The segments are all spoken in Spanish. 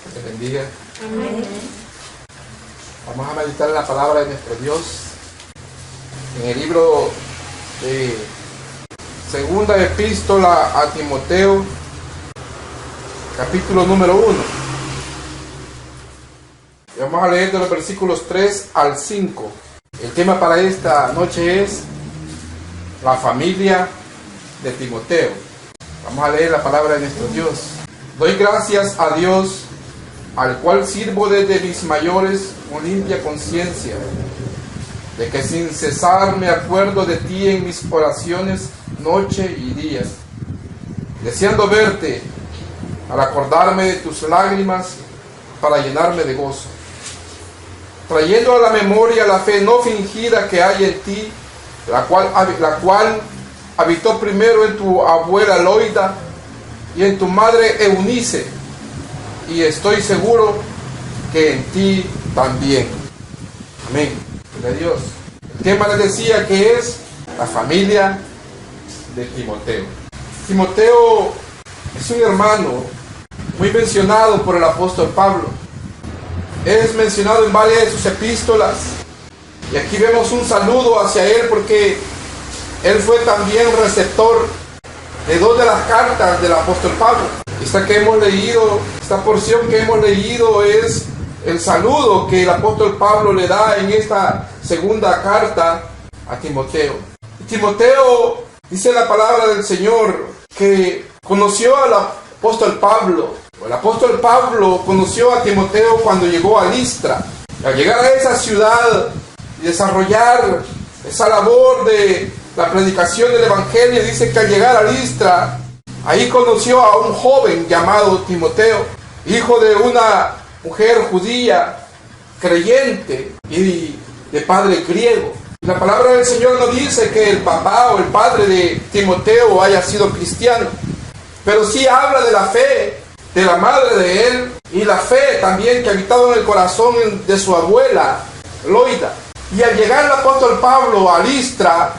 Que te bendiga. Amén. Vamos a meditar en la palabra de nuestro Dios en el libro de Segunda Epístola a Timoteo, capítulo número 1. Y vamos a leer de los versículos 3 al 5. El tema para esta noche es la familia de Timoteo. Vamos a leer la palabra de nuestro Dios. Doy gracias a Dios, al cual sirvo desde mis mayores con limpia conciencia, de que sin cesar me acuerdo de ti en mis oraciones noche y día, deseando verte, para acordarme de tus lágrimas, para llenarme de gozo, trayendo a la memoria la fe no fingida que hay en ti, la cual habitó primero en tu abuela Loida y en tu madre Eunice, y estoy seguro que en ti también. Amén. Gloria a Dios. El tema les decía que es la familia de Timoteo. Timoteo es un hermano muy mencionado por el apóstol Pablo. Es mencionado en varias de sus epístolas. Y aquí vemos un saludo hacia él porque él fue también receptor de dos de las cartas del apóstol Pablo. Esta porción que hemos leído es el saludo que el apóstol Pablo le da en esta segunda carta a Timoteo. Timoteo, dice la palabra del Señor, que conoció al apóstol Pablo. El apóstol Pablo conoció a Timoteo cuando llegó a Listra. Al llegar a esa ciudad y desarrollar esa labor de la predicación del evangelio, dice que al llegar a Listra, ahí conoció a un joven llamado Timoteo, hijo de una mujer judía, creyente y de padre griego. La palabra del Señor no dice que el papá o el padre de Timoteo haya sido cristiano, pero sí habla de la fe de la madre de él y la fe también que habitaba en el corazón de su abuela Loida. Y al llegar el apóstol Pablo a Listra,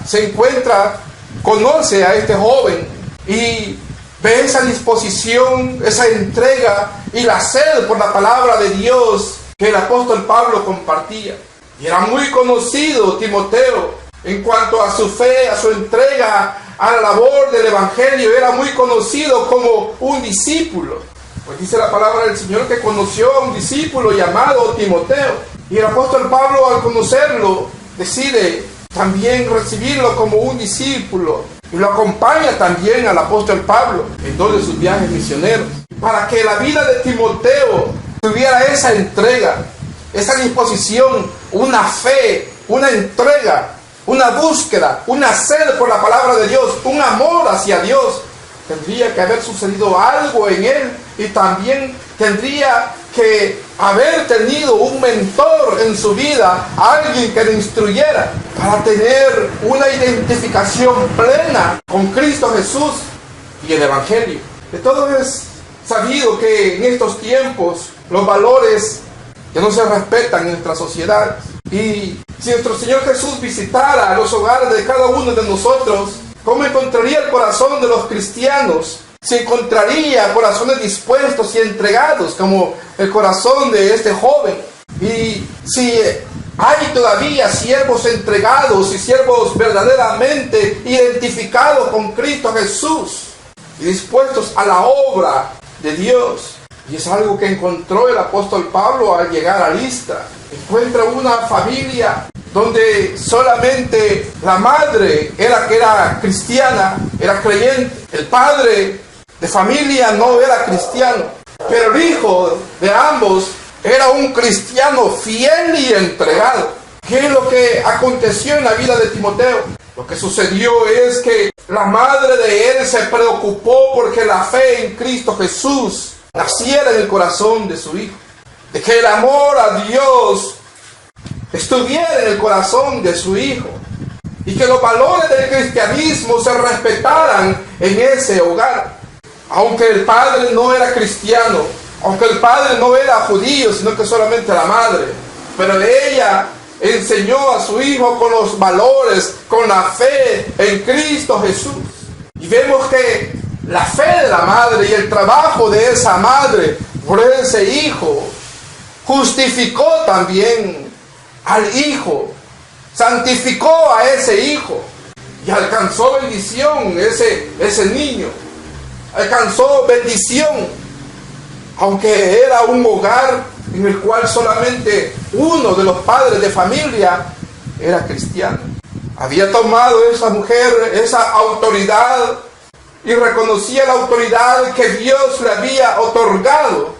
conoce a este joven y ve esa disposición, esa entrega y la sed por la palabra de Dios que el apóstol Pablo compartía. Y era muy conocido Timoteo en cuanto a su fe, a su entrega a la labor del evangelio. Era muy conocido como un discípulo. Pues dice la palabra del Señor que conoció a un discípulo llamado Timoteo. Y el apóstol Pablo, al conocerlo, decide también recibirlo como un discípulo. Y lo acompaña también al apóstol Pablo en dos de sus viajes misioneros. Para que la vida de Timoteo tuviera esa entrega, esa disposición, una fe, una entrega, una búsqueda, una sed por la palabra de Dios, un amor hacia Dios. Tendría que haber sucedido algo en él y también tendría que haber tenido un mentor en su vida, alguien que le instruyera para tener una identificación plena con Cristo Jesús y el Evangelio. De todo es sabido que en estos tiempos los valores que no se respetan en nuestra sociedad, y si nuestro Señor Jesús visitara los hogares de cada uno de nosotros, ¿cómo encontraría el corazón de los cristianos? Se encontraría corazones dispuestos y entregados como el corazón de este joven. Y si hay todavía siervos entregados y siervos verdaderamente identificados con Cristo Jesús y dispuestos a la obra de Dios. Y es algo que encontró el apóstol Pablo al llegar a Listra. Encuentra una familia donde solamente la madre era cristiana, era creyente. El padre de familia no era cristiano, pero el hijo de ambos era un cristiano fiel y entregado. ¿Qué es lo que aconteció en la vida de Timoteo? Lo que sucedió es que la madre de él se preocupó porque la fe en Cristo Jesús naciera en el corazón de su hijo, de que el amor a Dios estuviera en el corazón de su hijo y que los valores del cristianismo se respetaran en ese hogar. Aunque el padre no era cristiano, aunque el padre no era judío, sino que solamente la madre, pero ella enseñó a su hijo con los valores, con la fe en Cristo Jesús. Y vemos que la fe de la madre y el trabajo de esa madre por ese hijo, justificó también al hijo, santificó a ese hijo y alcanzó bendición ese niño, alcanzó bendición, aunque era un hogar en el cual solamente uno de los padres de familia era cristiano. Había tomado esa mujer esa autoridad y reconocía la autoridad que Dios le había otorgado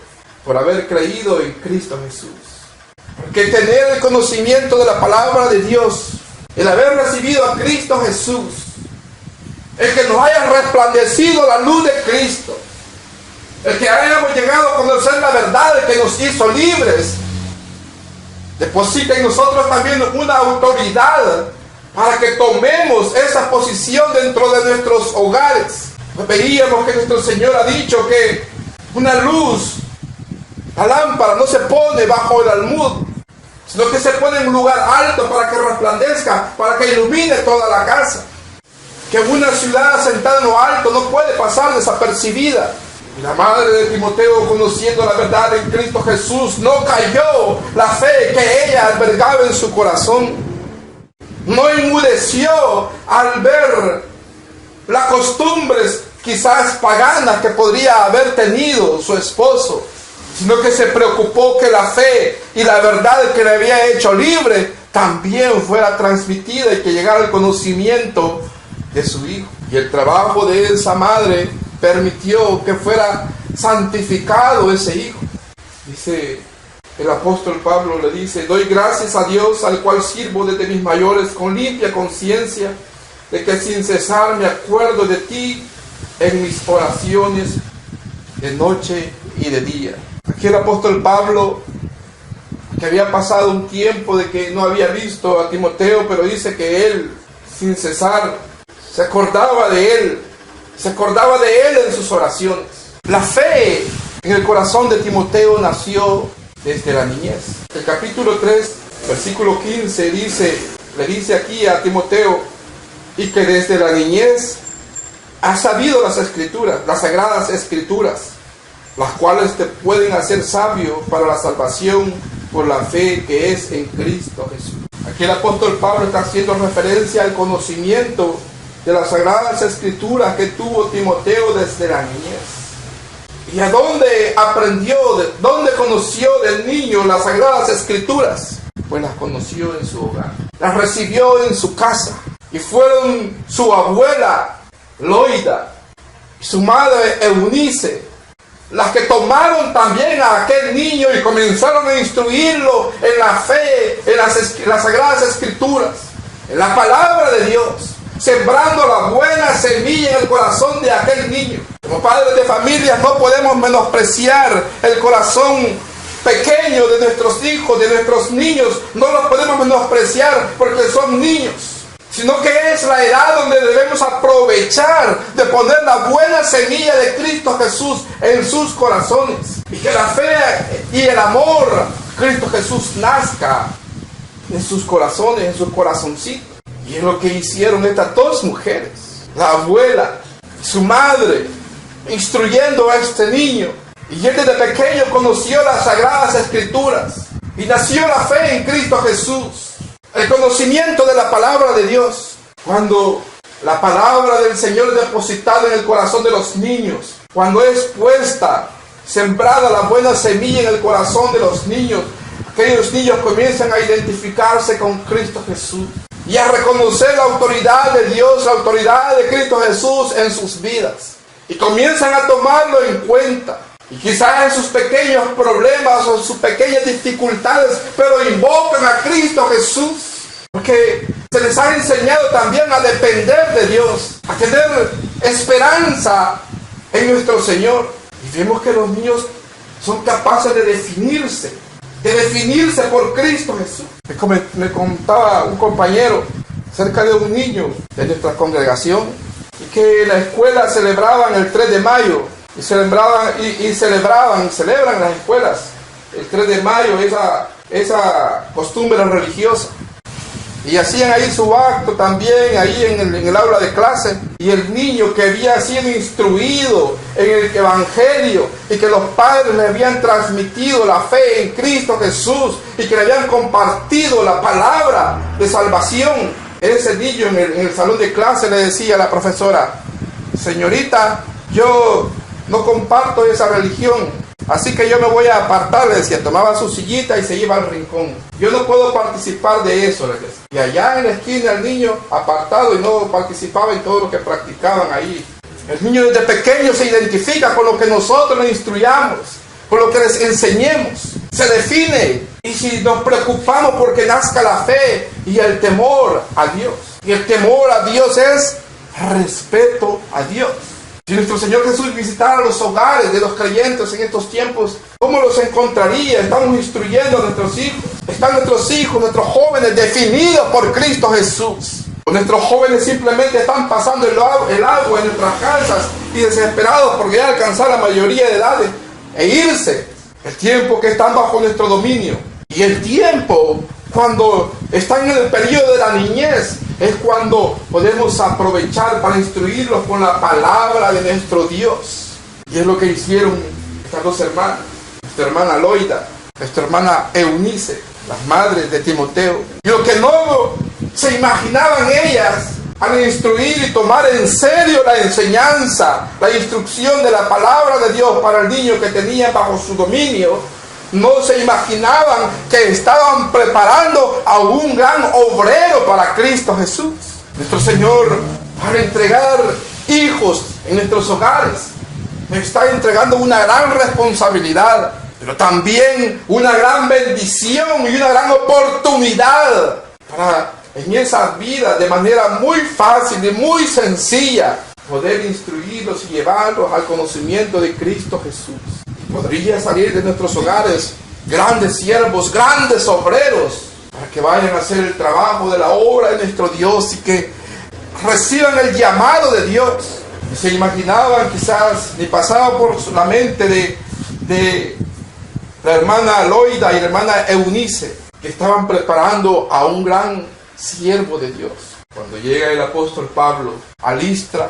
por haber creído en Cristo Jesús. Porque tener el conocimiento de la palabra de Dios, el haber recibido a Cristo Jesús, el que nos haya resplandecido la luz de Cristo, el que hayamos llegado a conocer la verdad, el que nos hizo libres, deposita en nosotros también una autoridad para que tomemos esa posición dentro de nuestros hogares. Veíamos que nuestro Señor ha dicho que una luz, la lámpara, no se pone bajo el almud, sino que se pone en un lugar alto para que resplandezca, para que ilumine toda la casa. Que una ciudad asentada en lo alto no puede pasar desapercibida. Y la madre de Timoteo, conociendo la verdad en Cristo Jesús, no cayó la fe que ella albergaba en su corazón. No enmudeció al ver las costumbres quizás paganas que podría haber tenido su esposo, sino que se preocupó que la fe y la verdad que le había hecho libre también fuera transmitida y que llegara al conocimiento de su hijo. Y el trabajo de esa madre permitió que fuera santificado ese hijo. Dice el apóstol Pablo, le dice: doy gracias a Dios, al cual sirvo desde mis mayores con limpia conciencia, de que sin cesar me acuerdo de ti en mis oraciones de noche y de día. Aquí el apóstol Pablo, que había pasado un tiempo de que no había visto a Timoteo, pero dice que él, sin cesar, se acordaba de él en sus oraciones. La fe en el corazón de Timoteo nació desde la niñez. El capítulo 3, versículo 15 le dice aquí a Timoteo: y que desde la niñez has sabido las escrituras, las sagradas escrituras, las cuales te pueden hacer sabio para la salvación por la fe que es en Cristo Jesús. Aquí el apóstol Pablo está haciendo referencia al conocimiento de las sagradas escrituras que tuvo Timoteo desde la niñez. ¿Y a dónde aprendió, dónde conoció del niño las sagradas escrituras? Pues las conoció en su hogar, las recibió en su casa, y fueron su abuela Loida y su madre Eunice las que tomaron también a aquel niño y comenzaron a instruirlo en la fe, en las sagradas escrituras, en la palabra de Dios, sembrando la buena semilla en el corazón de aquel niño. Como padres de familia no podemos menospreciar el corazón pequeño de nuestros hijos, de nuestros niños. No los podemos menospreciar porque son niños, sino que es la edad donde debemos aprovechar de poner la buena semilla de Cristo Jesús en sus corazones, y que la fe y el amor a Cristo Jesús nazca en sus corazones, en sus corazoncitos. Y es lo que hicieron estas dos mujeres, la abuela y su madre, instruyendo a este niño. Y él desde pequeño conoció las sagradas escrituras y nació la fe en Cristo Jesús, el conocimiento de la palabra de Dios. Cuando la palabra del Señor es depositada en el corazón de los niños, cuando es puesta, sembrada la buena semilla en el corazón de los niños, aquellos niños comienzan a identificarse con Cristo Jesús y a reconocer la autoridad de Dios, la autoridad de Cristo Jesús en sus vidas, y comienzan a tomarlo en cuenta. Y quizás en sus pequeños problemas o en sus pequeñas dificultades, pero invocan a Cristo Jesús, porque se les ha enseñado también a depender de Dios, a tener esperanza en nuestro Señor. Y vemos que los niños son capaces de definirse por Cristo Jesús. Me contaba un compañero acerca de un niño de nuestra congregación, y que en la escuela celebraban el 3 de mayo, y celebran las escuelas el 3 de mayo esa costumbre religiosa. Y hacían ahí su acto también, ahí en el aula de clase. Y el niño que había sido instruido en el Evangelio y que los padres le habían transmitido la fe en Cristo Jesús y que le habían compartido la palabra de salvación, ese niño en el salón de clase le decía a la profesora: señorita, yo no comparto esa religión, así que yo me voy a apartar, le decía. Tomaba su sillita y se iba al rincón. Yo no puedo participar de eso, le decía. Y allá en la esquina el niño apartado y no participaba en todo lo que practicaban ahí. El niño desde pequeño se identifica con lo que nosotros le instruyamos, con lo que les enseñemos. Se define. Y si nos preocupamos porque nazca la fe y el temor a Dios. Y el temor a Dios es respeto a Dios. Si nuestro Señor Jesús visitara los hogares de los creyentes en estos tiempos, ¿cómo los encontraría? Estamos instruyendo a nuestros hijos. Están nuestros hijos, nuestros jóvenes definidos por Cristo Jesús. O nuestros jóvenes simplemente están pasando el agua en nuestras casas y desesperados por ya alcanzar la mayoría de edad e irse. El tiempo que están bajo nuestro dominio. Y el tiempo cuando están en el periodo de la niñez es cuando podemos aprovechar para instruirlos con la palabra de nuestro Dios. Y es lo que hicieron estas dos hermanas, nuestra hermana Loida, nuestra hermana Eunice, las madres de Timoteo. Y lo que no se imaginaban ellas al instruir y tomar en serio la enseñanza, la instrucción de la palabra de Dios para el niño que tenían bajo su dominio, no se imaginaban que estaban preparando a un gran obrero para Cristo Jesús. Nuestro Señor, para entregar hijos en nuestros hogares, nos está entregando una gran responsabilidad, pero también una gran bendición y una gran oportunidad para en esa vida de manera muy fácil y muy sencilla poder instruirlos y llevarlos al conocimiento de Cristo Jesús. Podría salir de nuestros hogares grandes siervos, grandes obreros, para que vayan a hacer el trabajo de la obra de nuestro Dios y que reciban el llamado de Dios. Y se imaginaban, quizás, ni pasaba por la mente de la hermana Loida y la hermana Eunice, que estaban preparando a un gran siervo de Dios. Cuando llega el apóstol Pablo a Listra,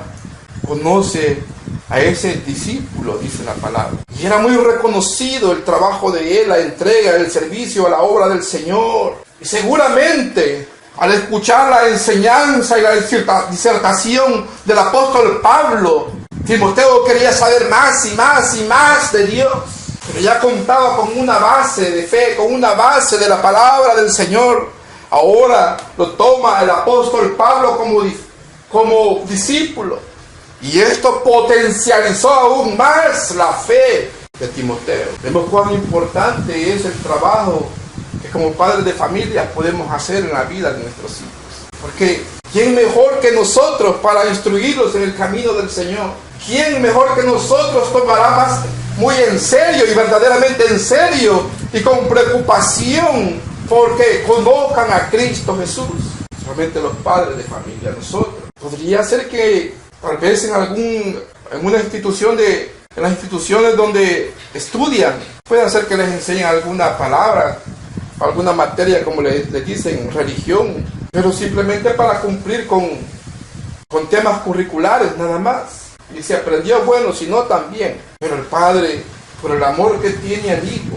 conoce a ese discípulo, dice la palabra. Y era muy reconocido el trabajo de él, la entrega, el servicio a la obra del Señor. Y seguramente, al escuchar la enseñanza y la disertación del apóstol Pablo, Timoteo quería saber más y más y más de Dios. Pero ya contaba con una base de fe, con una base de la palabra del Señor. Ahora lo toma el apóstol Pablo como discípulo. Y esto potencializó aún más la fe de Timoteo. Vemos cuán importante es el trabajo que como padres de familia podemos hacer en la vida de nuestros hijos. Porque ¿quién mejor que nosotros para instruirlos en el camino del Señor? ¿Quién mejor que nosotros tomará más muy en serio y verdaderamente en serio y con preocupación porque conozcan a Cristo Jesús? Solamente los padres de familia, nosotros. Podría ser que tal vez en una institución en las instituciones donde estudian, puede ser que les enseñen alguna palabra, alguna materia, como les dicen, religión, pero simplemente para cumplir con temas curriculares, nada más. Y si aprendió, bueno, si no, también. Pero el padre, por el amor que tiene al hijo,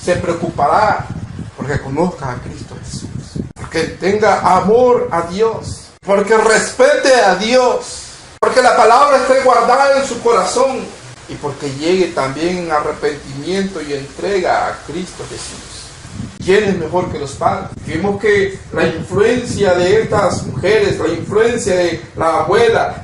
se preocupará porque conozca a Cristo Jesús, porque tenga amor a Dios, porque respete a Dios, porque la palabra esté guardada en su corazón y porque llegue también arrepentimiento y entrega a Cristo Jesús. ¿Quién es mejor que los padres? Vimos que la influencia de estas mujeres, la influencia de la abuela,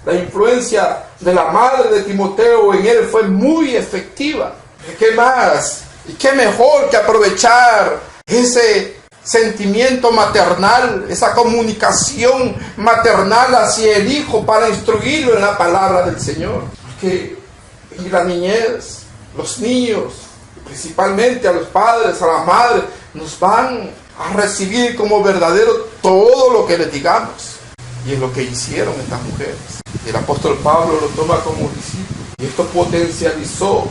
la influencia de la madre de Timoteo en él fue muy efectiva. ¿Qué más? ¿Y qué mejor que aprovechar ese sentimiento maternal, esa comunicación maternal hacia el hijo para instruirlo en la palabra del Señor? Porque en la niñez, los niños, principalmente a los padres, a las madres, nos van a recibir como verdadero todo lo que les digamos. Y es lo que hicieron estas mujeres. Y el apóstol Pablo lo toma como discípulo. Y esto potencializó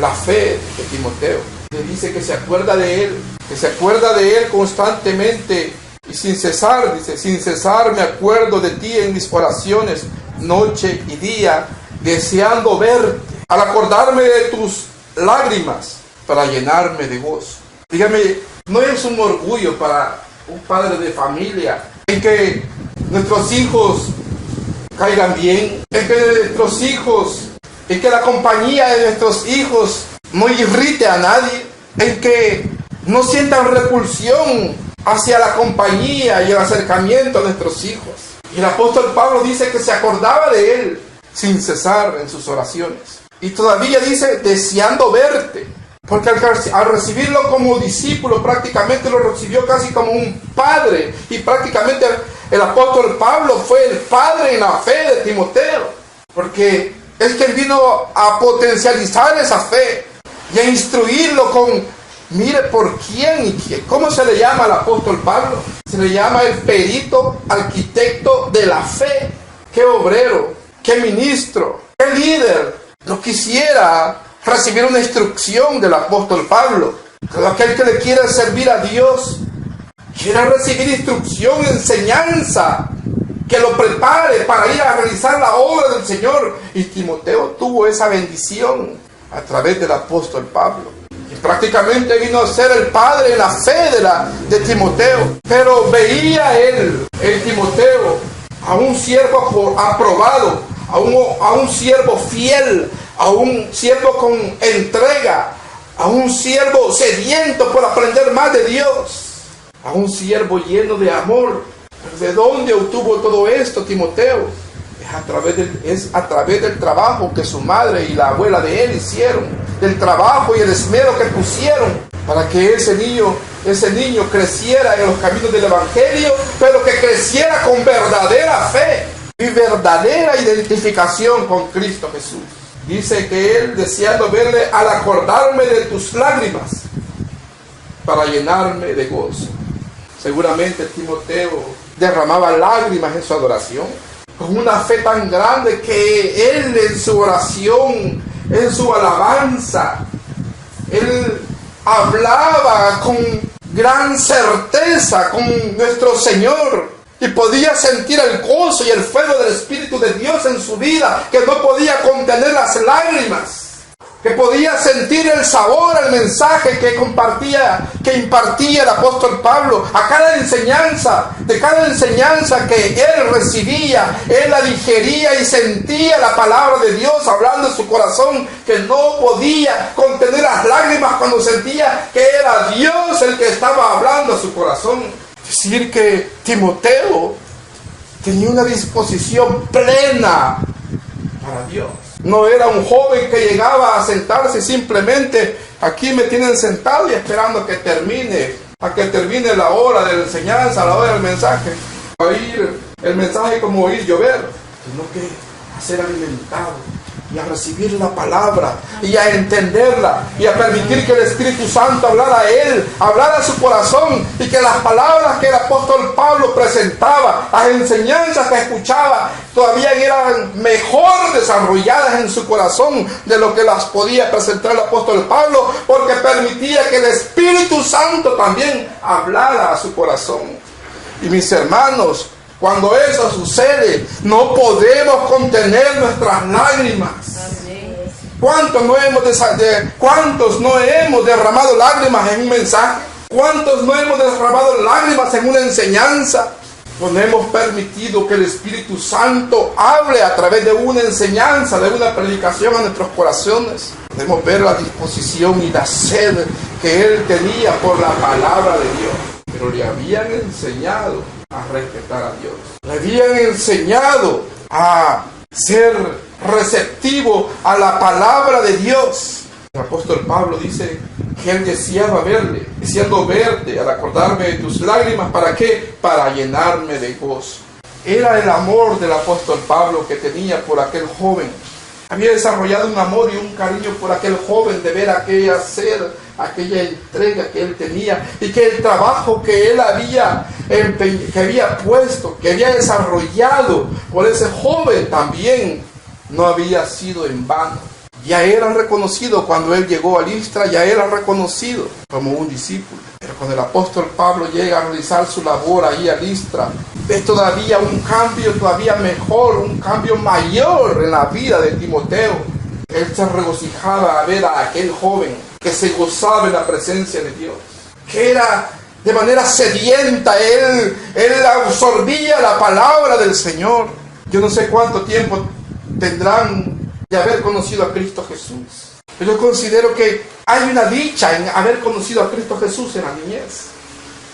la fe de Timoteo. Le dice que se acuerda de él constantemente Y sin cesar, dice, sin cesar me acuerdo de ti en mis oraciones, noche y día, deseando verte, al acordarme de tus lágrimas, para llenarme de gozo. Dígame, ¿no es un orgullo para un padre de familia en que nuestros hijos caigan bien, en que nuestros hijos, en que la compañía de nuestros hijos no irrite a nadie, en que no sientan repulsión hacia la compañía y el acercamiento a nuestros hijos? Y el apóstol Pablo dice que se acordaba de él sin cesar en sus oraciones. Y todavía dice, deseando verte. Porque al recibirlo como discípulo, prácticamente lo recibió casi como un padre. Y prácticamente el apóstol Pablo fue el padre en la fe de Timoteo. Porque es quien vino a potencializar esa fe y a instruirlo con, mire por quién y quién. ¿Cómo se le llama al apóstol Pablo? Se le llama el perito arquitecto de la fe. ¡Qué obrero! ¡Qué ministro! ¡Qué líder! No quisiera recibir una instrucción del apóstol Pablo. Todo aquel que le quiera servir a Dios, quiera recibir instrucción, enseñanza, que lo prepare para ir a realizar la obra del Señor. Y Timoteo tuvo esa bendición a través del apóstol Pablo. Y prácticamente vino a ser el padre en la fe de Timoteo. Pero veía él, en Timoteo, a un siervo aprobado, a un siervo fiel, a un siervo con entrega, a un siervo sediento por aprender más de Dios, a un siervo lleno de amor. ¿De dónde obtuvo todo esto Timoteo? Es a través del trabajo que su madre y la abuela de él hicieron, del trabajo y el esmero que pusieron para que ese niño creciera en los caminos del Evangelio, pero que creciera con verdadera fe y verdadera identificación con Cristo Jesús. Dice que él, deseando verle, al acordarme de tus lágrimas, para llenarme de gozo. Seguramente Timoteo derramaba lágrimas en su adoración, con una fe tan grande que él en su oración, en su alabanza, él hablaba con gran certeza con nuestro Señor. Y podía sentir el gozo y el fuego del Espíritu de Dios en su vida, que no podía contener las lágrimas, que podía sentir el sabor al mensaje que impartía el apóstol Pablo, a cada enseñanza que él recibía, él la digería y sentía la palabra de Dios hablando en su corazón, que no podía contener las lágrimas cuando sentía que era Dios el que estaba hablando a su corazón. Es decir, que Timoteo tenía una disposición plena para Dios. No era un joven que llegaba a sentarse simplemente, aquí me tienen sentado y esperando a que termine la hora de la enseñanza, la hora del mensaje. A oír el mensaje como oír llover, sino que a ser alimentado y a recibir la palabra y a entenderla y a permitir que el Espíritu Santo hablara a él, hablara a su corazón, y que las palabras que el apóstol Pablo presentaba, las enseñanzas que escuchaba, todavía eran mejor desarrolladas en su corazón de lo que las podía presentar el apóstol Pablo, porque permitía que el Espíritu Santo también hablara a su corazón. Y mis hermanos, cuando eso sucede, no podemos contener nuestras lágrimas. ¿Cuántos no hemos derramado lágrimas en un mensaje? ¿Cuántos no hemos derramado lágrimas en una enseñanza? No hemos permitido que el Espíritu Santo hable a través de una enseñanza, de una predicación a nuestros corazones. Podemos ver la disposición y la sed que él tenía por la palabra de Dios. Pero le habían enseñado a respetar a Dios. Le habían enseñado a ser receptivo a la palabra de Dios. El apóstol Pablo dice que él deseaba verle, deseando verte, al acordarme de tus lágrimas. ¿Para qué? Para llenarme de gozo. Era el amor del apóstol Pablo que tenía por aquel joven. Había desarrollado un amor y un cariño por aquel joven, de ver aquella entrega que él tenía, y que el trabajo que él había puesto, que había desarrollado por ese joven también, no había sido en vano. Ya era reconocido cuando él llegó a Listra, ya era reconocido como un discípulo. Pero Cuando el apóstol Pablo llega a realizar su labor ahí a Listra, ve todavía un cambio todavía mejor, un cambio mayor en la vida de Timoteo. Él se regocijaba a ver a aquel joven que se gozaba en la presencia de Dios, que era de manera sedienta, él absorbía la palabra del Señor. Yo no sé cuánto tiempo tendrán de haber conocido a Cristo Jesús. Yo considero que hay una dicha en haber conocido a Cristo Jesús en la niñez,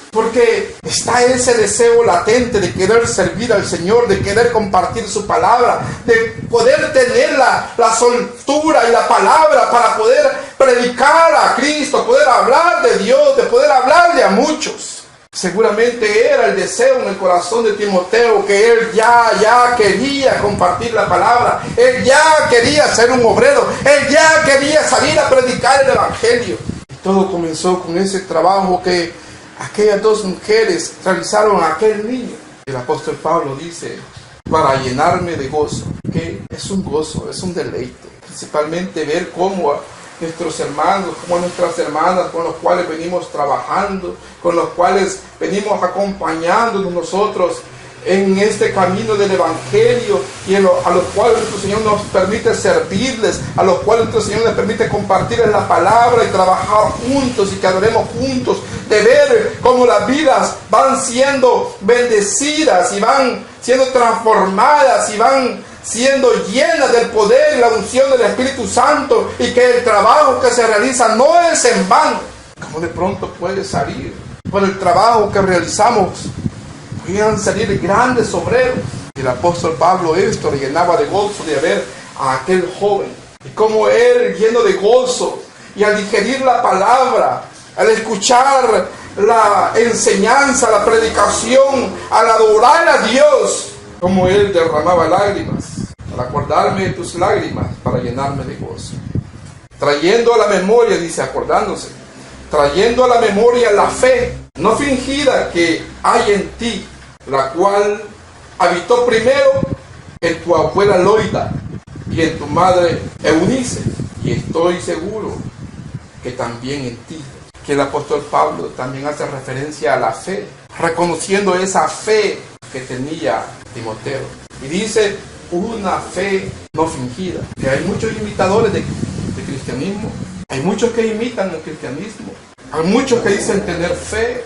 porque está ese deseo latente de querer servir al Señor, de querer compartir su palabra, de poder tener la soltura y la palabra para poder predicar a Cristo, poder hablar de Dios, de poder hablarle a muchos. Seguramente era el deseo en el corazón de Timoteo, que él ya quería compartir la palabra, él ya quería ser un obrero, él ya quería salir a predicar el evangelio. Y todo comenzó con ese trabajo que aquellas dos mujeres realizaron a aquel niño. El apóstol Pablo dice, para llenarme de gozo, que es un gozo, es un deleite, principalmente ver cómo nuestros hermanos, como nuestras hermanas con los cuales venimos trabajando, con los cuales venimos acompañándonos nosotros en este camino del Evangelio, y a los cuales nuestro Señor nos permite servirles, a los cuales nuestro Señor les permite compartirles la palabra y trabajar juntos y que adoremos juntos, de ver cómo las vidas van siendo bendecidas y van siendo transformadas y van siendo llenas del poder y la unción del Espíritu Santo, y que el trabajo que se realiza no es en vano, como de pronto puede salir. Por el trabajo que realizamos puedan salir grandes obreros. Y el apóstol Pablo esto le llenaba de gozo de ver a aquel joven, y como él, lleno de gozo, y al digerir la palabra, al escuchar la enseñanza, la predicación, al adorar a Dios, como él derramaba lágrimas, al acordarme de tus lágrimas para llenarme de gozo. Trayendo a la memoria, dice, acordándose, trayendo a la memoria la fe no fingida que hay en ti, la cual habitó primero en tu abuela Loida y en tu madre Eunice, y estoy seguro que también en ti. Que el apóstol Pablo también hace referencia a la fe, reconociendo esa fe que tenía Timoteo. Y dice, una fe no fingida. Que hay muchos imitadores de cristianismo, hay muchos que imitan el cristianismo, hay muchos que dicen tener fe,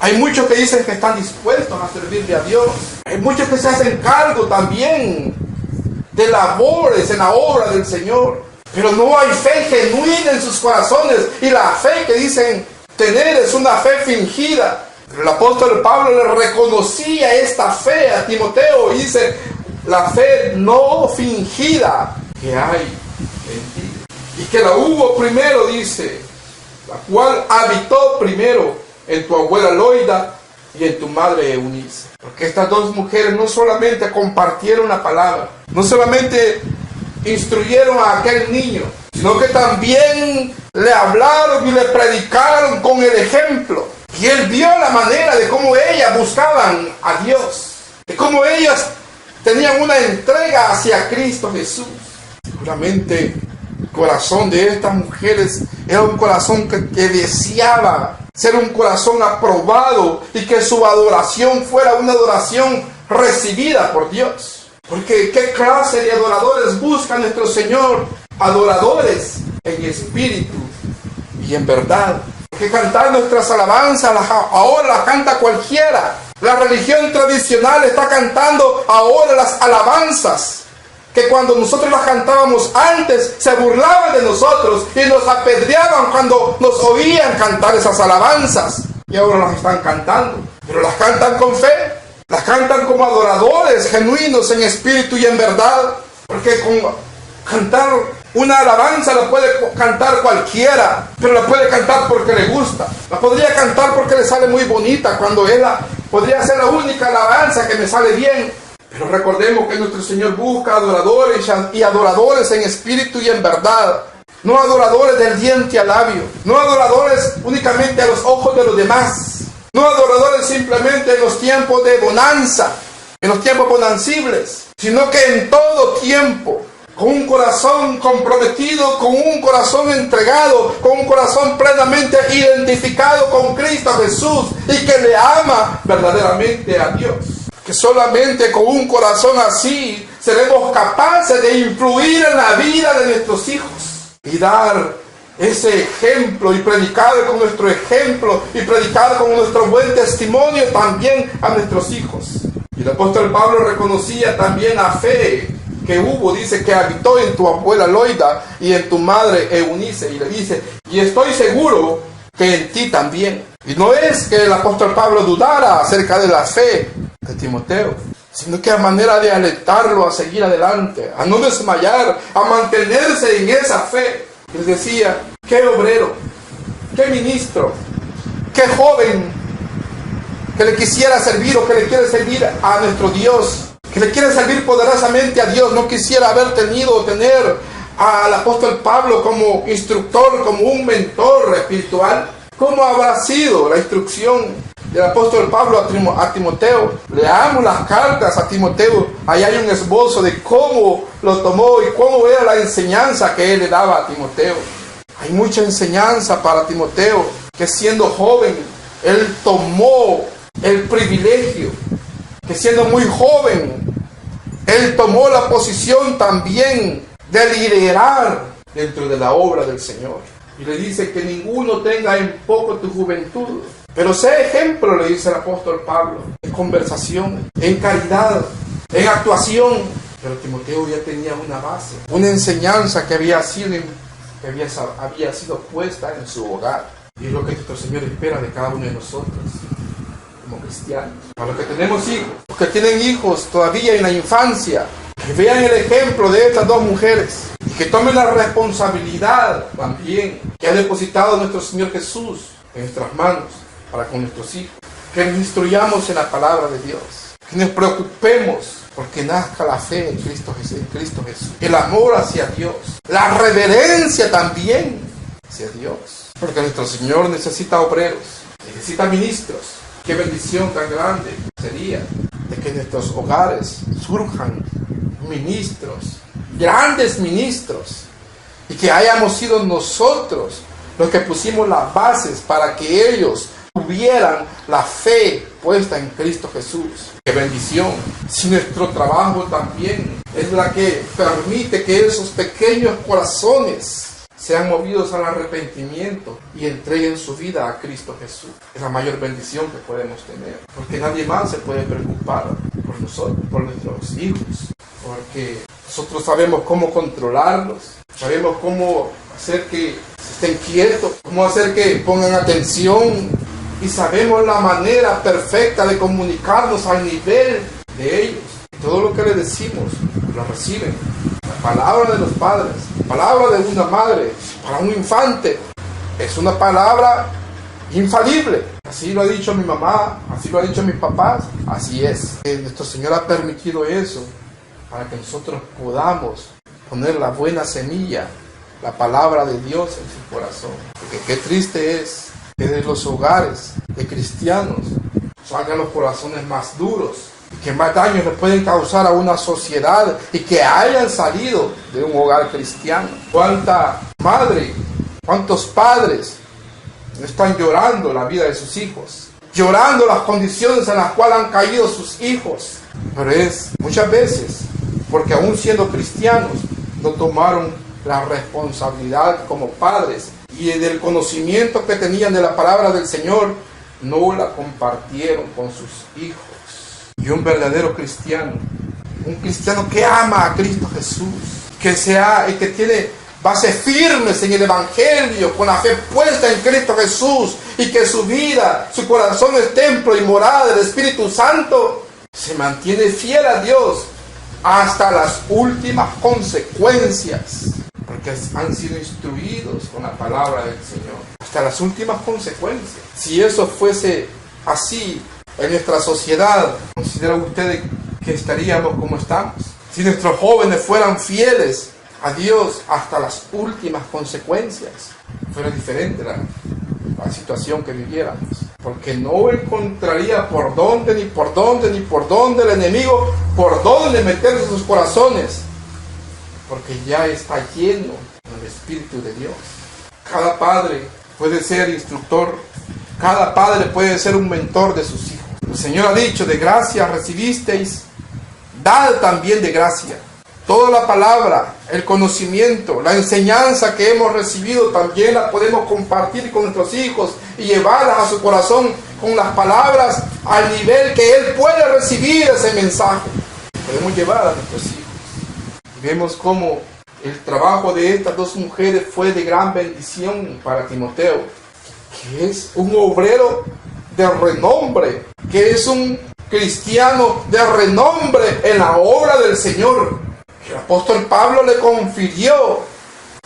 hay muchos que dicen que están dispuestos a servirle a Dios, hay muchos que se hacen cargo también de labores en la obra del Señor, pero no hay fe genuina en sus corazones, y la fe que dicen tener es una fe fingida. El apóstol Pablo le reconocía esta fe a Timoteo y dice, la fe no fingida que hay en ti, y que la hubo primero, dice, la cual habitó primero en tu abuela Loida y en tu madre Eunice. Porque estas dos mujeres no solamente compartieron la palabra, no solamente instruyeron a aquel niño, sino que también le hablaron y le predicaron con el ejemplo. Y él vio la manera de cómo ellas buscaban a Dios, de cómo ellas tenían una entrega hacia Cristo Jesús. Seguramente el corazón de estas mujeres era un corazón que deseaba ser un corazón aprobado, y que su adoración fuera una adoración recibida por Dios. Porque ¿qué clase de adoradores busca nuestro Señor? Adoradores en espíritu y en verdad. Que cantar nuestras alabanzas ahora las canta cualquiera. La religión tradicional está cantando ahora las alabanzas, que cuando nosotros las cantábamos antes se burlaban de nosotros y nos apedreaban cuando nos oían cantar esas alabanzas, y ahora las están cantando, pero las cantan con fe, las cantan como adoradores genuinos en espíritu y en verdad. Porque con cantar una alabanza la puede cantar cualquiera, pero la puede cantar porque le gusta, la podría cantar porque le sale muy bonita, cuando ella podría ser la única alabanza que me sale bien. Pero recordemos que nuestro Señor busca adoradores y adoradores en espíritu y en verdad. No adoradores del diente al labio, no adoradores únicamente a los ojos de los demás, no adoradores simplemente en los tiempos de bonanza, en los tiempos bonancibles, sino que en todo tiempo, con un corazón comprometido, con un corazón entregado, con un corazón plenamente identificado con Cristo Jesús y que le ama verdaderamente a Dios. Que solamente con un corazón así seremos capaces de influir en la vida de nuestros hijos y dar ese ejemplo y predicar con nuestro ejemplo y predicar con nuestro buen testimonio también a nuestros hijos. Y el apóstol Pablo reconocía también la fe que hubo, dice, que habitó en tu abuela Loida y en tu madre Eunice, y le dice, y estoy seguro que en ti también. Y no es que el apóstol Pablo dudara acerca de la fe de Timoteo, sino que a manera de alentarlo a seguir adelante, a no desmayar, a mantenerse en esa fe. Les decía, qué obrero, qué ministro, qué joven que le quisiera servir o que le quiere servir a nuestro Dios, que le quiere servir poderosamente a Dios, no quisiera haber tenido o tener al apóstol Pablo como instructor, como un mentor espiritual. ¿Cómo habrá sido la instrucción del apóstol Pablo a Timoteo? Leamos las cartas a Timoteo. Ahí hay un esbozo de cómo lo tomó y cómo era la enseñanza que él le daba a Timoteo. Hay mucha enseñanza para Timoteo, que siendo joven, él tomó el privilegio, que siendo muy joven, él tomó la posición también de liderar dentro de la obra del Señor. Y le dice que ninguno tenga en poco tu juventud, pero sé ejemplo, le dice el apóstol Pablo, en conversación, en caridad, en actuación. Pero Timoteo ya tenía una base, una enseñanza que había sido puesta en su hogar. Y es lo que nuestro Señor espera de cada uno de nosotros como cristianos. Para los que tenemos hijos, los que tienen hijos todavía en la infancia, que vean el ejemplo de estas dos mujeres y que tomen la responsabilidad también que ha depositado nuestro Señor Jesús en nuestras manos para con nuestros hijos. Que nos instruyamos en la palabra de Dios, que nos preocupemos porque nazca la fe en Cristo Jesús, el amor hacia Dios, la reverencia también hacia Dios, porque nuestro Señor necesita obreros, necesita ministros. Qué bendición tan grande sería de que en nuestros hogares surjan ministros, grandes ministros, y que hayamos sido nosotros los que pusimos las bases para que ellos tuvieran la fe puesta en Cristo Jesús. ¡Qué bendición! Si nuestro trabajo también es la que permite que esos pequeños corazones sean movidos al arrepentimiento y entreguen su vida a Cristo Jesús. Es la mayor bendición que podemos tener, porque nadie más se puede preocupar por nosotros, por nuestros hijos, porque nosotros sabemos cómo controlarlos, sabemos cómo hacer que estén quietos, cómo hacer que pongan atención, y sabemos la manera perfecta de comunicarnos al nivel de ellos. Todo lo que les decimos lo reciben. La palabra de los padres, la palabra de una madre para un infante es una palabra infalible. Así lo ha dicho mi mamá, así lo ha dicho mis papás, así es. Nuestro Señor ha permitido eso para que nosotros podamos poner la buena semilla, la palabra de Dios en su corazón. Porque qué triste es que de los hogares de cristianos salgan los corazones más duros, y que más daños le pueden causar a una sociedad, y que hayan salido de un hogar cristiano. ¿Cuánta madre, cuántos padres están llorando la vida de sus hijos, llorando las condiciones en las cuales han caído sus hijos? Pero es muchas veces porque aún siendo cristianos no tomaron la responsabilidad como padres, y del conocimiento que tenían de la palabra del Señor no la compartieron con sus hijos. Y un verdadero cristiano, un cristiano que ama a Cristo Jesús, que tiene bases firmes en el Evangelio, con la fe puesta en Cristo Jesús, y que su vida, su corazón es templo y morada del Espíritu Santo, se mantiene fiel a Dios hasta las últimas consecuencias, porque han sido instruidos con la palabra del Señor, hasta las últimas consecuencias. Si eso fuese así en nuestra sociedad, ¿consideran ustedes que estaríamos como estamos? Si nuestros jóvenes fueran fieles a Dios hasta las últimas consecuencias, fuera diferente la situación que viviéramos, porque no encontraría por dónde el enemigo, por dónde meterse en sus corazones porque ya está lleno del Espíritu de Dios. Cada padre puede ser instructor, cada padre puede ser un mentor de sus hijos. El Señor ha dicho, de gracia recibisteis, dad también de gracia. Toda la palabra, el conocimiento, la enseñanza que hemos recibido también la podemos compartir con nuestros hijos y llevarlas a su corazón con las palabras al nivel que él puede recibir ese mensaje. Podemos llevar a nuestros hijos. Y vemos cómo el trabajo de estas dos mujeres fue de gran bendición para Timoteo, que es un obrero de renombre, que es un cristiano de renombre en la obra del Señor. El apóstol Pablo le confirió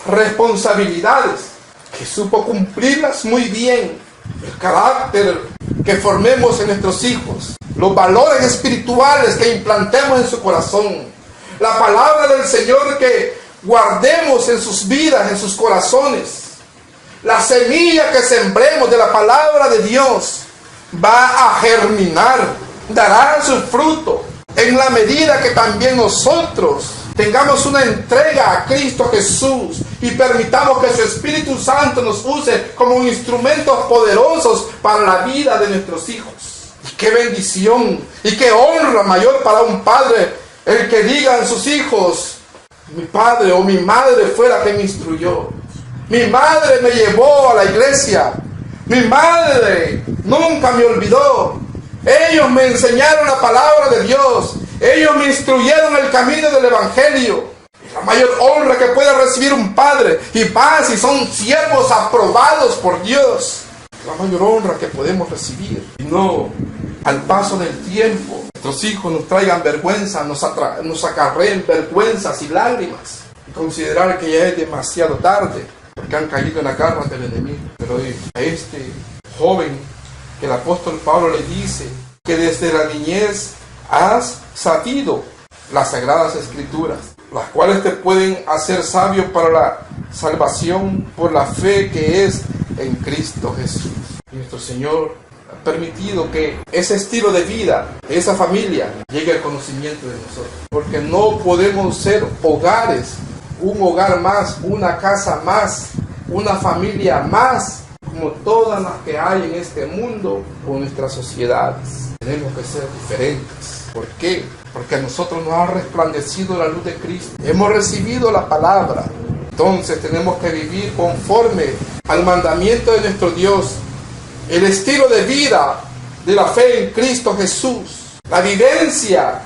responsabilidades que supo cumplirlas muy bien. El carácter que formemos en nuestros hijos, los valores espirituales que implantemos en su corazón, la palabra del Señor que guardemos en sus vidas, en sus corazones, la semilla que sembremos de la palabra de Dios va a germinar, dará su fruto en la medida que también nosotros tengamos una entrega a Cristo Jesús y permitamos que su Espíritu Santo nos use como instrumentos poderosos para la vida de nuestros hijos. Y qué bendición y qué honra mayor para un padre el que digan sus hijos: mi padre o mi madre fue la que me instruyó, mi madre me llevó a la iglesia, mi madre nunca me olvidó, ellos me enseñaron la palabra de Dios, ellos me instruyeron el camino del Evangelio. La mayor honra que puede recibir un padre, y más si son siervos aprobados por Dios, la mayor honra que podemos recibir. Y no al paso del tiempo nuestros hijos nos traigan vergüenza, nos acarreen vergüenzas y lágrimas, y considerar que ya es demasiado tarde porque han caído en la garra del enemigo. Pero a este joven que el apóstol Pablo le dice que desde la niñez has sabido las sagradas escrituras, las cuales te pueden hacer sabio para la salvación por la fe que es en Cristo Jesús. Y nuestro Señor ha permitido que ese estilo de vida, esa familia, llegue al conocimiento de nosotros. Porque no podemos ser hogares, un hogar más, una casa más, una familia más, como todas las que hay en este mundo o en nuestras sociedades. Tenemos que ser diferentes. ¿Por qué? Porque a nosotros nos ha resplandecido la luz de Cristo. Hemos recibido la palabra. Entonces tenemos que vivir conforme al mandamiento de nuestro Dios. El estilo de vida de la fe en Cristo Jesús. La vivencia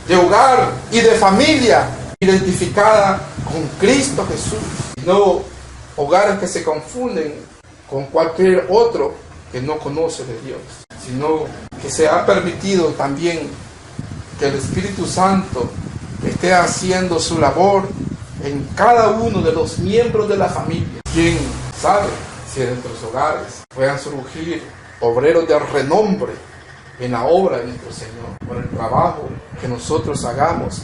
de hogar y de familia identificada con Cristo Jesús. No hogares que se confunden con cualquier otro que no conoce de Dios, sino que se ha permitido también que el Espíritu Santo esté haciendo su labor en cada uno de los miembros de la familia. ¿Quién sabe si en nuestros hogares puedan surgir obreros de renombre en la obra de nuestro Señor, por el trabajo que nosotros hagamos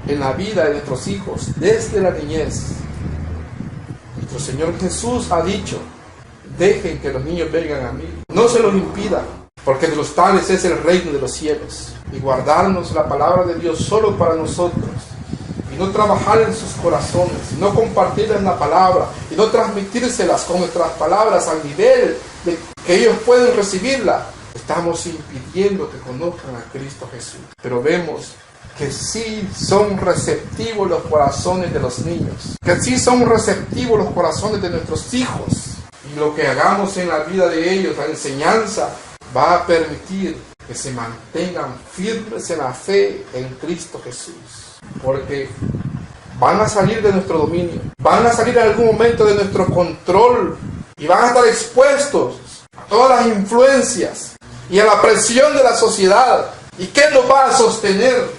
en la vida de nuestros hijos desde la niñez? Nuestro Señor Jesús ha dicho: dejen que los niños vengan a mí, no se los impidan, porque de los tales es el reino de los cielos. Y guardarnos la palabra de Dios solo para nosotros, y no trabajar en sus corazones, y no compartirles la palabra, y no transmitírselas con nuestras palabras al nivel de que ellos pueden recibirla, estamos impidiendo que conozcan a Cristo Jesús. Pero vemos que sí son receptivos los corazones de los niños, que sí son receptivos los corazones de nuestros hijos, y lo que hagamos en la vida de ellos, la enseñanza, va a permitir que se mantengan firmes en la fe en Cristo Jesús, porque van a salir de nuestro dominio, van a salir en algún momento de nuestro control y van a estar expuestos a todas las influencias y a la presión de la sociedad. ¿Y qué nos va a sostener?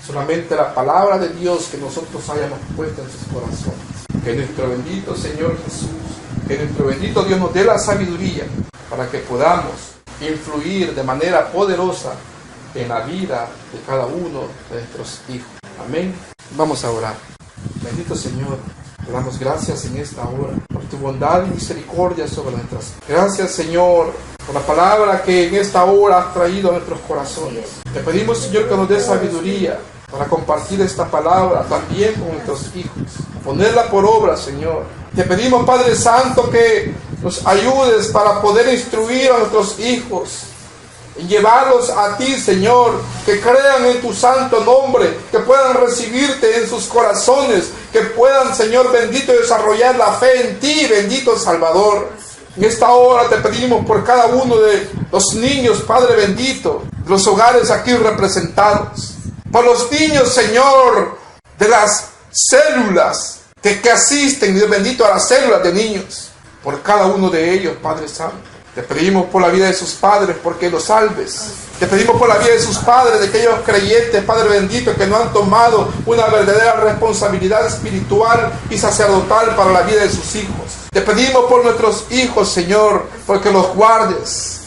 Solamente la palabra de Dios que nosotros hayamos puesto en sus corazones. Que nuestro bendito Señor Jesús, que nuestro bendito Dios nos dé la sabiduría para que podamos influir de manera poderosa en la vida de cada uno de nuestros hijos. Amén. Vamos a orar. Bendito Señor, te damos gracias en esta hora por tu bondad y misericordia sobre nuestras. Gracias, Señor, por la palabra que en esta hora has traído a nuestros corazones. Te pedimos, Señor, que nos dé sabiduría para compartir esta palabra también con nuestros hijos, ponerla por obra, Señor. Te pedimos, Padre Santo, que nos ayudes para poder instruir a nuestros hijos y llevarlos a ti, Señor, que crean en tu santo nombre, que puedan recibirte en sus corazones, que puedan, Señor bendito, desarrollar la fe en ti, bendito Salvador. En esta hora te pedimos por cada uno de los niños, Padre bendito, los hogares aquí representados, por los niños, Señor, de las células que asisten, Dios bendito, a las células de niños, por cada uno de ellos, Padre Santo. Te pedimos por la vida de sus padres, porque los salves. Te pedimos por la vida de sus padres, de aquellos creyentes, Padre bendito, que no han tomado una verdadera responsabilidad espiritual y sacerdotal para la vida de sus hijos. Te pedimos por nuestros hijos, Señor, porque los guardes.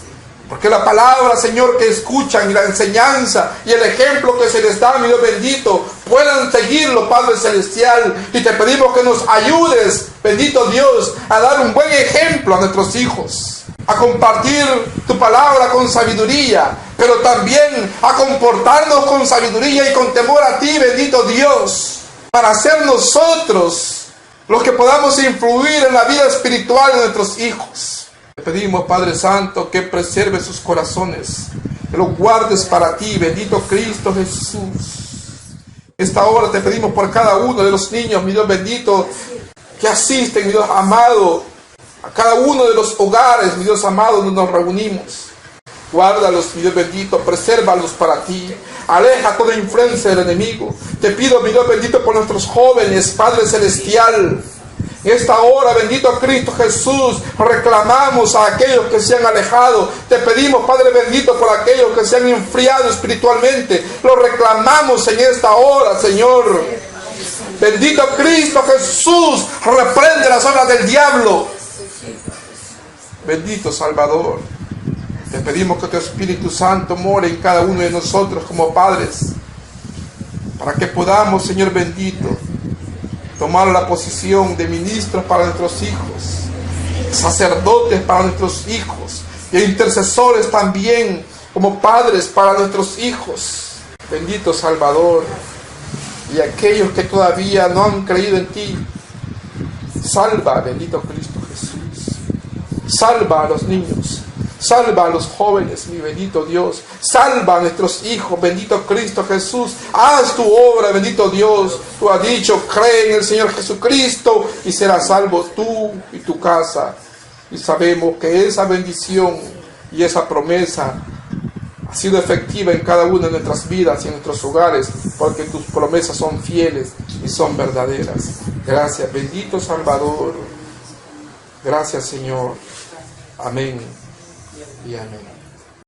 Porque la palabra, Señor, que escuchan y la enseñanza y el ejemplo que se les da, mi Dios bendito, puedan seguirlo, Padre Celestial. Y te pedimos que nos ayudes, bendito Dios, a dar un buen ejemplo a nuestros hijos, a compartir tu palabra con sabiduría, pero también a comportarnos con sabiduría y con temor a ti, bendito Dios, para ser nosotros los que podamos influir en la vida espiritual de nuestros hijos. Te pedimos, Padre Santo, que preserves sus corazones, que los guardes para ti, bendito Cristo Jesús. Esta hora te pedimos por cada uno de los niños, mi Dios bendito, que asisten, mi Dios amado, a cada uno de los hogares, mi Dios amado, donde nos reunimos. Guárdalos, mi Dios bendito, presérvalos para ti. Aleja toda influencia del enemigo. Te pido, mi Dios bendito, por nuestros jóvenes, Padre Celestial. En esta hora, bendito Cristo Jesús, reclamamos a aquellos que se han alejado. Te pedimos, Padre bendito, por aquellos que se han enfriado espiritualmente. Lo reclamamos en esta hora, Señor. Bendito Cristo Jesús, reprende las obras del diablo. Bendito Salvador, te pedimos que tu Espíritu Santo more en cada uno de nosotros como padres, para que podamos, Señor bendito, tomar la posición de ministros para nuestros hijos, sacerdotes para nuestros hijos, y intercesores también como padres para nuestros hijos. Bendito Salvador, y aquellos que todavía no han creído en ti, salva, bendito Cristo Jesús. Salva a los niños, salva a los jóvenes, mi bendito Dios. Salva a nuestros hijos, bendito Cristo Jesús. Haz tu obra, bendito Dios. Tú has dicho, cree en el Señor Jesucristo y serás salvo tú y tu casa. Y sabemos que esa bendición y esa promesa ha sido efectiva en cada una de nuestras vidas y en nuestros hogares, porque tus promesas son fieles y son verdaderas. Gracias, bendito Salvador. Gracias, Señor. Amén y amén.